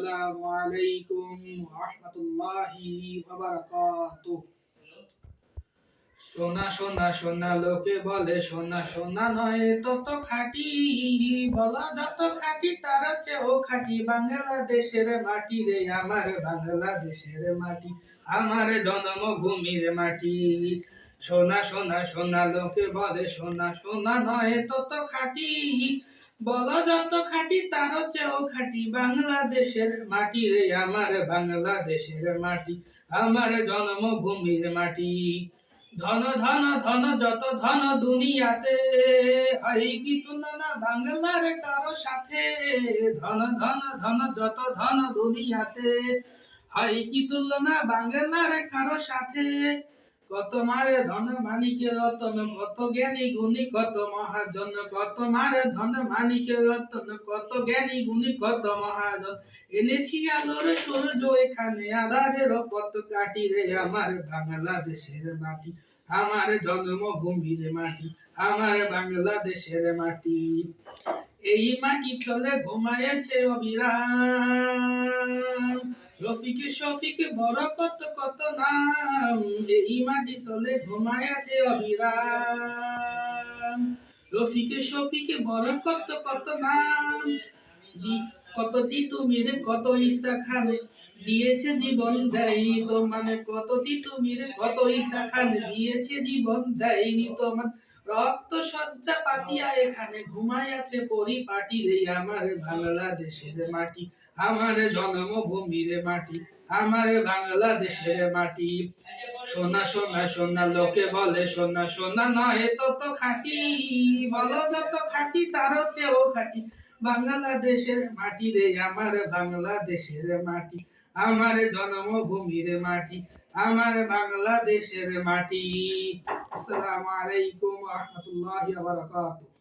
আসসালামু আলাইকুম ওয়া রাহমাতুল্লাহি ওয়া বারাকাতুহু। সোনা সোনা সোনা লোকে বলে সোনা সোনা নয় তত খাঁটি, বলা যত খাঁটি তার চেয়েও খাঁটি বাংলাদেশের মাটি রে আমার বাংলাদেশের মাটি, আমার জন্মভূমির মাটি। সোনা সোনা সোনা লোকে বলে সোনা সোনা নয় তত খাঁটি, বলা যত খাঁটি তার চেয়েও খাঁটি বাংলাদেশের মাটি রে আমার বাংলাদেশের মাটি, আমার জন্মভূমির মাটি। ধন ধন ধন যত ধন দুনিয়াতে, হয় কি তুলনা বাংলার কারো সাথে। ধন ধন ধন যত ধন দুনিয়াতে, হয় কি তুলনা বাংলার কারো সাথে। কত মারে ধন মানিকে রতন, কত জ্ঞানী গুণী কত মহাজন। কত মারে ধন মানিকে রতন, কত জ্ঞানী গুণী কত মহাজন। এনেছি আলোর সূর্য এখানে, আধারের পথ কাটি রে আমার বাংলাদেশের মাটি, আমার জন্মভূমির মাটি, আমার বাংলাদেশের মাটি। এই মাটি চলে ঘুমায়েছে অবিরাম, রফিক শফিক বড় কত কত নাম। এই মাটি তলে ঘুমায়েছে অবিরাম, রফিক শফিক বড় কত কত নাম। কত তিতুমির কত ঈসা খানে, দিয়েছে জীবন দেয়নি তোমার। কত তিতুমির কত ঈসা খানে, দিয়েছে জীবন দেয়নি তোমার। রক্ত শয্যা পাতিয়া এখানে ঘুমায় আছে পরিপাটি রে আমার বাংলাদেশের মাটি, আমার জন্মভূমির মাটি, আমার বাংলাদেশের মাটি। সোনা সোনা সোনা লোকে বলে সোনা সোনা নয় তত খাঁটি, বলো যত খাঁটি তার চেয়েও খাঁটি বাংলাদেশের মাটি রে আমার বাংলাদেশের মাটি, আমার জন্মভূমির মাটি, আমার বাংলাদেশের মাটি। আসসালামু আলাইকুম ওয়া রাহমাতুল্লাহি ওয়া বারাকাতুহু।